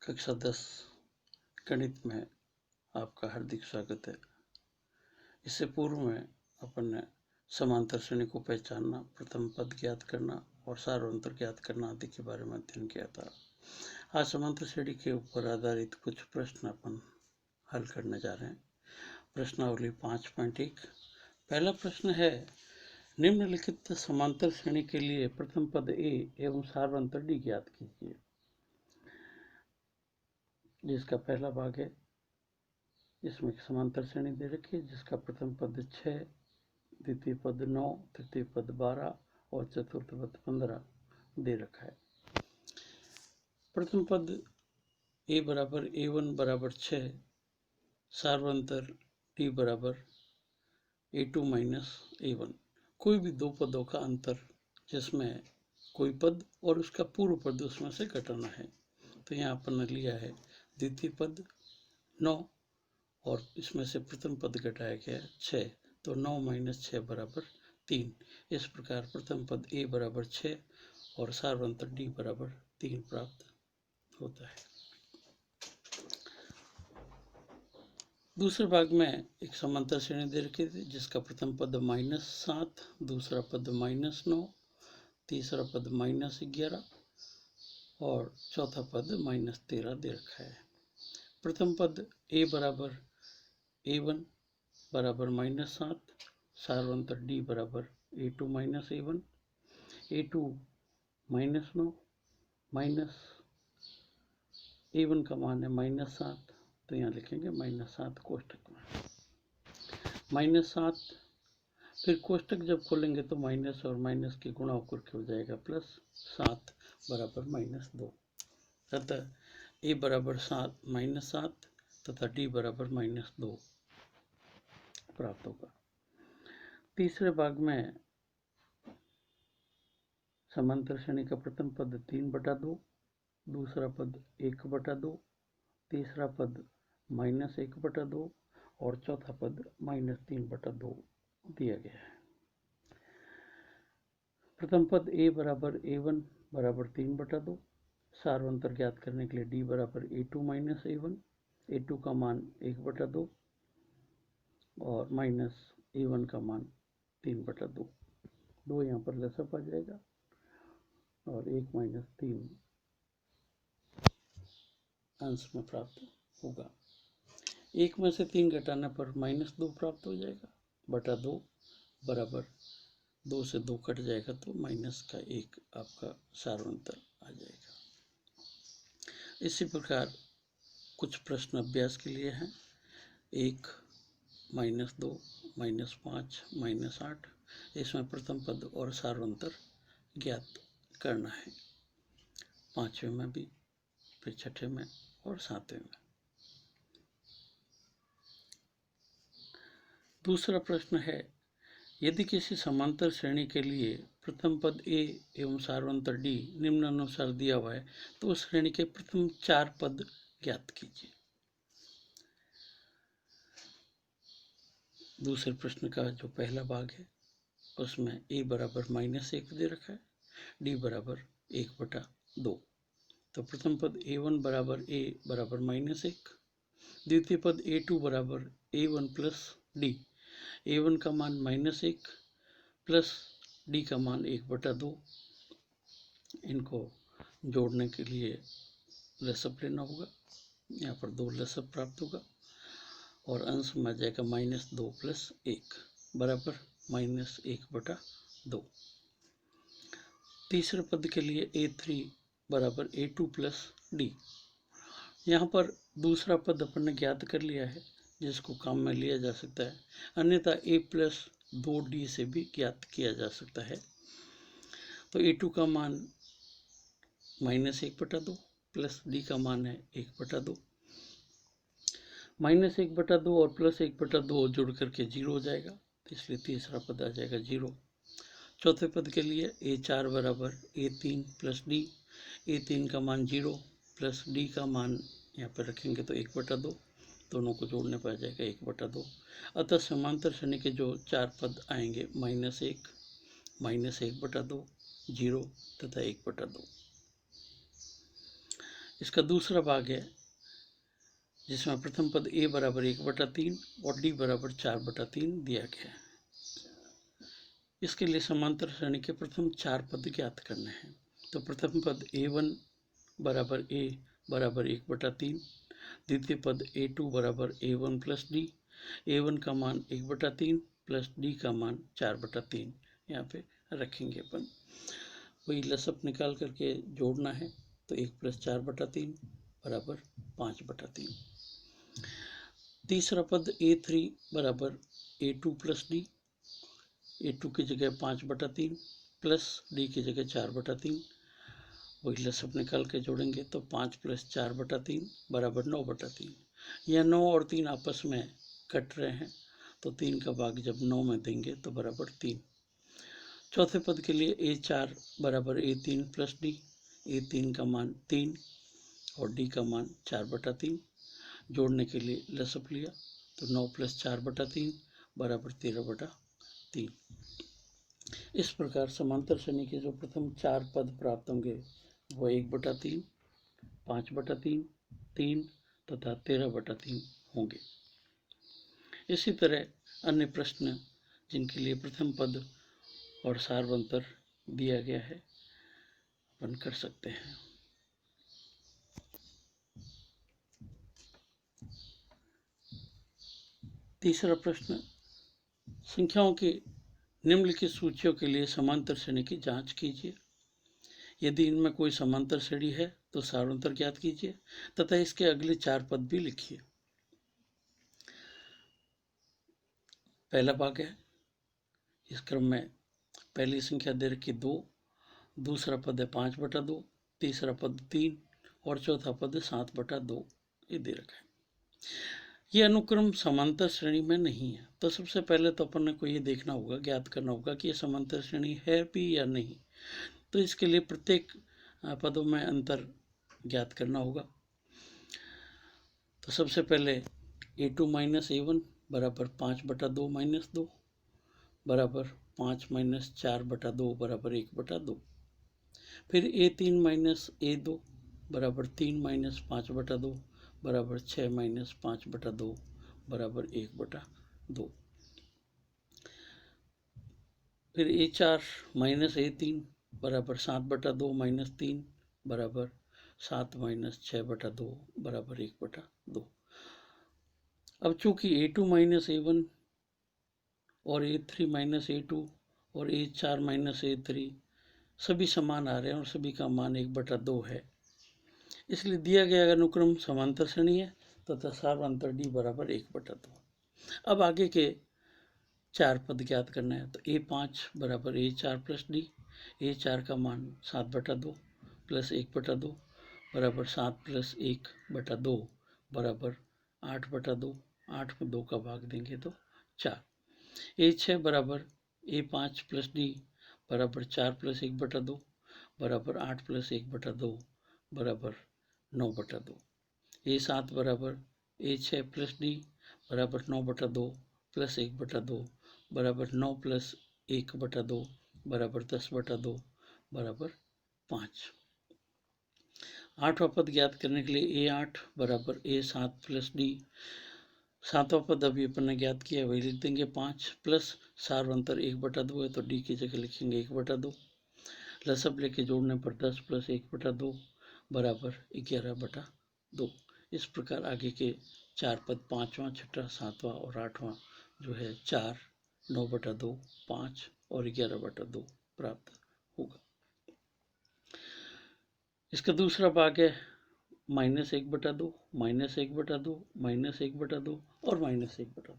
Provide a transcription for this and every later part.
कक्षा 10 गणित में आपका हार्दिक स्वागत है। इससे पूर्व में अपन ने समांतर श्रेणी को पहचानना, प्रथम पद ज्ञात करना और सार्वंतर ज्ञात करना आदि के बारे में अध्ययन किया था। आज समांतर श्रेणी के ऊपर आधारित कुछ प्रश्न अपन हल करने जा रहे हैं। प्रश्नावली 5.1। पहला प्रश्न है, निम्नलिखित समांतर श्रेणी के लिए प्रथम पद ए एवं सार्वंतर डी ज्ञात कीजिए। जिसका पहला भाग है, इसमें समांतर श्रेणी दे रखी है जिसका प्रथम पद 6, द्वितीय पद 9, तृतीय पद 12 और चतुर्थ पद 15 दे रखा है। प्रथम पद a बराबर a1 बराबर 6, सार्वंतर d बराबर a2 माइनस a1। कोई भी दो पदों का अंतर जिसमें कोई पद और उसका पूर्व पद उसमें से घटाना है। तो यहाँ अपन ने लिया है द्वितीय पद 9 और इसमें से प्रथम पद घटाया गया 6, तो 9 माइनस 6 बराबर 3। इस प्रकार प्रथम पद a बराबर 6 और सार्वंतर d बराबर 3 प्राप्त होता है। दूसरे भाग में एक समांतर श्रेणी दे रखी थी जिसका प्रथम पद -7, दूसरा पद -9, तीसरा पद -11 और चौथा पद -13 दे रखा है। प्रथम पद a बराबर a1 बराबर -7, सार्वंतर d बराबर a2 minus a1, a2 -9 minus a1 का मान है -7, तो यहाँ लिखेंगे -7 कोष्टक में -7। फिर कोष्टक जब खोलेंगे तो माइनस और माइनस के गुणा होकर के हो जाएगा +7 बराबर -2। अतः a बराबर -7 तथा d बराबर -2 प्राप्त होगा। तीसरे भाग में समांतर श्रेणी का प्रथम पद 3/2, दूसरा पद 1/2, तीसरा पद -1/2 और चौथा पद -3/2 दिया गया है। प्रथम पद a बराबर a1 बराबर 3/2, सार्वंतर ज्ञात करने के लिए d बराबर a2 माइनस a1, a2 का मान 1/2 और माइनस a1 का मान 3/2। 2 यहाँ पर लसअप आ जाएगा और 1 माइनस 3 अंश में प्राप्त होगा। 1 में से 3 घटाने पर -2 प्राप्त हो जाएगा बटा 2 बराबर 2 से 2 कट जाएगा तो -1 आपका सार्वंतर आ जाएगा। इसी प्रकार कुछ प्रश्न अभ्यास के लिए हैं। 1, -2, -5, -8, इसमें प्रथम पद और सार्वंतर ज्ञात करना है। 5वें में भी, फिर 6ठे में और 7वें में। दूसरा प्रश्न है, यदि किसी समांतर श्रेणी के लिए प्रथम पद a एवं सार्वंतर d निम्नानुसार दिया हुआ है तो उस श्रेणी के प्रथम 4 पद ज्ञात कीजिए। दूसरे प्रश्न का जो पहला भाग है उसमें a बराबर -1 दे रखा है, d बराबर 1/2। तो प्रथम पद a1 बराबर a बराबर -1, द्वितीय पद a2 बराबर a1 प्लस d, a1 का मान -1 प्लस d का मान 1/2। इनको जोड़ने के लिए लसअप लेना होगा। यहाँ पर 2 लसअप प्राप्त होगा और अंश में आ जाएगा -2 प्लस 1 बराबर -1/2। तीसरे पद के लिए a3 बराबर a2 प्लस d। यहाँ पर दूसरा पद अपन ने ज्ञात कर लिया है जिसको काम में लिया जा सकता है, अन्यथा a प्लस 2d से भी ज्ञात किया जा सकता है। तो a2 का मान -1/2 प्लस d का मान है 1/2। -1/2 और +1/2 जुड़ करके 0 हो जाएगा, तो इसलिए तीसरा पद आ जाएगा 0। चौथे पद के लिए a4 बराबर a3 प्लस d, a3 का मान 0 प्लस d का मान यहाँ पर रखेंगे तो 1/2, दोनों को जोड़ने पर आ जाएगा 1/2। अतः समांतर श्रेणी के जो 4 पद आएंगे -1, -1/2, 0 तथा 1/2। इसका दूसरा भाग है जिसमें प्रथम पद a बराबर 1/3 और d बराबर 4/3 दिया गया है। इसके लिए समांतर श्रेणी के प्रथम 4 पद ज्ञात करने हैं। तो प्रथम पद a1 बराबर a बराबर 1/3, द्वितीय पद a2 बराबर a1 प्लस डी, a1 का मान 1/3 प्लस d का मान 4/3 यहाँ पे रखेंगे अपन। वही लसअप निकाल करके जोड़ना है, तो 1 + 4/3 बराबर 5/3। तीसरा पद a3 बराबर a2 प्लस डी, a2 की जगह 5/3 प्लस d की जगह 4/3। वही लसअप निकाल के जोड़ेंगे तो 5 + 4/3 बराबर 9/3। यह 9 और 3 आपस में कट रहे हैं, तो 3 का भाग जब 9 में देंगे तो बराबर 3। चौथे पद के लिए a4 बराबर a3 प्लस डी, a3 का मान 3 और d का मान 4/3। जोड़ने के लिए लसअप लिया तो 9 + 4/3 बराबर 13/3। इस प्रकार समांतर श्रेणी के जो प्रथम 4 पद प्राप्त होंगे वो 1/3, 5/3, 3 तथा 13/3 होंगे। इसी तरह अन्य प्रश्न जिनके लिए प्रथम पद और सार्वंतर दिया गया है अपन कर सकते हैं। तीसरा प्रश्न, संख्याओं की निम्नलिखित सूचियों के लिए समांतर श्रेणी की जांच कीजिए। यदि इनमें कोई समांतर श्रेणी है तो सार्वंतर ज्ञात कीजिए तथा इसके अगले 4 पद भी लिखिए। पहला भाग है, इस क्रम में पहली संख्या दे रखी 2, दूसरा पद है 5/2, तीसरा पद 3 और चौथा पद 7/2 ये दे रखा है। ये अनुक्रम समांतर श्रेणी में नहीं है। तो सबसे पहले तो अपन को ये देखना होगा, ज्ञात करना होगा कि ये समांतर श्रेणी है भी या नहीं। तो इसके लिए प्रत्येक पदों में अंतर ज्ञात करना होगा। तो सबसे पहले a2 - a1 बराबर 5/2 - 2 बराबर 5 - 4/2 बराबर 1/2। फिर a3 - a2 बराबर 3 - 5/2 बराबर 6 - 5/2 बराबर 1/2। फिर a4 - a3 बराबर 7/2 - 3 बराबर 7 - 6/2 बराबर 1/2। अब चूंकि a2 - a1 और a3 - a2 और a4 - a3 सभी समान आ रहे हैं और सभी का मान 1/2 है, इसलिए दिया गया अनुक्रम समांतर श्रेणी है तथा सार्वंतर d बराबर 1/2। अब आगे के 4 पद ज्ञात करना है। तो a5 बराबर a4 प्लस डी, a4 का मान 7/2 प्लस 1/2 बराबर 7 + 1/2 बराबर 8/2। 8 में 2 का भाग देंगे तो 4। a6 बराबर a5 प्लस डी बराबर 4 + 1/2 बराबर 8 + 1/2 बराबर 9/2। a7 बराबर a6 प्लस डी बराबर 9/2 प्लस 1/2 बराबर 9 + 1/2 बराबर 10/2 बराबर 5। 8वां पद ज्ञात करने के लिए a8 बराबर a7 प्लस डी, 7वां पद अभी अपन ने ज्ञात किया वही लिख देंगे 5 प्लस सार्वंतर 1/2 है तो डी की जगह लिखेंगे 1/2। लसअप लेके जोड़ने पर 10 + 1/2 बराबर 11/2। इस प्रकार आगे के 4 पद 5वां, 6वां, 7वां और 8वां जो है 4, 9/2, 5 और 11/2 प्राप्त होगा। इसका दूसरा भाग है -1/2, -1/2, -1/2 और -1/2।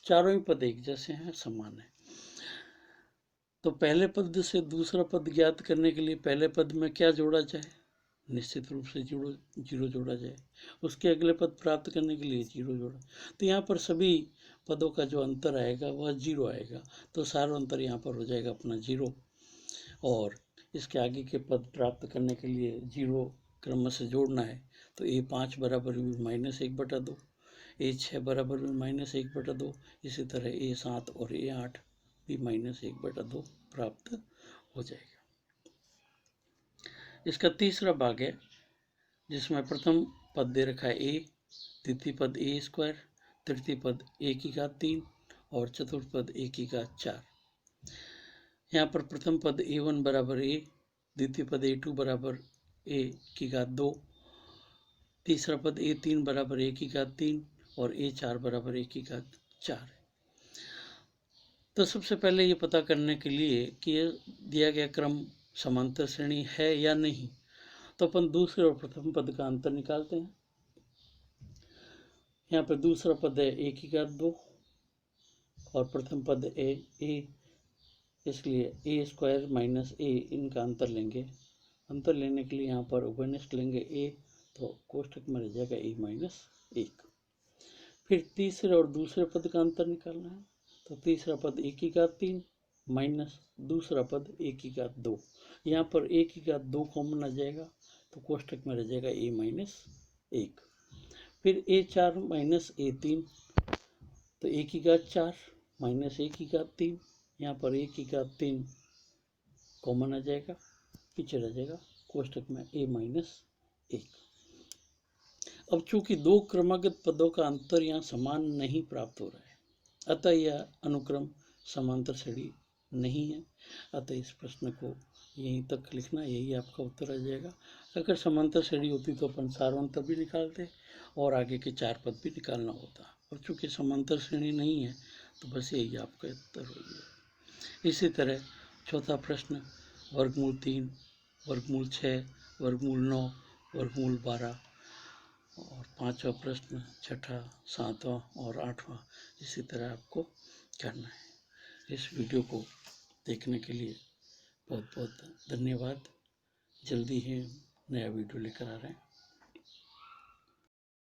चारों ही पद एक जैसे हैं, समान है। तो पहले पद से दूसरा पद ज्ञात करने के लिए पहले पद में क्या जोड़ा जाए? निश्चित रूप से जीरो जोड़ा जाए। उसके अगले पद प्राप्त करने के लिए 0 जोड़ा। तो यहाँ पर सभी पदों का जो अंतर आएगा वह 0 आएगा, तो सार्वंतर यहाँ पर हो जाएगा अपना 0। और इसके आगे के पद प्राप्त करने के लिए 0 क्रम से जोड़ना है। तो a5 बराबर भी -1/2, a6 बराबर भी -1/2, इसी तरह a7 और a8 भी -1/2 प्राप्त हो जाएगा। इसका तीसरा भाग है जिसमें प्रथम पद दे रखा है a, द्वितीय पद a स्क्वायर, तृतीय पद a की घात 3 और चतुर्थ पद a की घात 4। यहाँ पर प्रथम पद a1 बराबर a, द्वितीय पद a2 बराबर a की घात 2, तीसरा पद a3 बराबर a की घात 3 और a4 बराबर a की घात 4। तो सबसे पहले ये पता करने के लिए कि ये दिया गया क्रम समांतर श्रेणी है या नहीं, तो अपन दूसरे और प्रथम पद का अंतर निकालते हैं। यहाँ पर दूसरा पद है a की घात 2 और प्रथम पद है a, इसलिए a स्क्वायर माइनस a, इनका अंतर लेंगे। अंतर लेने के लिए यहाँ पर उभयनिष्ठ लेंगे a, तो कोष्ठक में रह जाएगा a माइनस 1। फिर तीसरे और दूसरे पद का अंतर निकालना है, तो तीसरा पद a की घात 3 माइनस दूसरा पद a की घात 2। यहाँ पर a की घात 2 कॉमन आ जाएगा, तो कोष्ठक में रह जाएगा a माइनस 1। फिर a4 माइनस a3, तो a की घात 4 माइनस a की घात 3, यहाँ पर a की घात 3 कॉमन आ जाएगा, पीछे रह जाएगा कोष्ठक में a माइनस 1। अब चूंकि दो क्रमागत पदों का अंतर यहाँ समान नहीं प्राप्त हो रहा है, अतः यह अनुक्रम समांतर श्रेणी नहीं है। अतः इस प्रश्न को यहीं तक लिखना, यही आपका उत्तर आ जाएगा। अगर समांतर श्रेणी होती तो अपन सारवंतर भी निकालते और आगे के 4 पद भी निकालना होता। और चूंकि समांतर श्रेणी नहीं है तो बस यही आपका उत्तर हो गया। इसी तरह चौथा प्रश्न वर्गमूल 3, वर्गमूल 6, वर्गमूल 9, वर्गमूल 12 और 5वां प्रश्न, 6वां, 7वां और 8वां इसी तरह आपको करना है। इस वीडियो को देखने के लिए बहुत बहुत धन्यवाद। जल्दी ही नया वीडियो लेकर आ रहे हैं।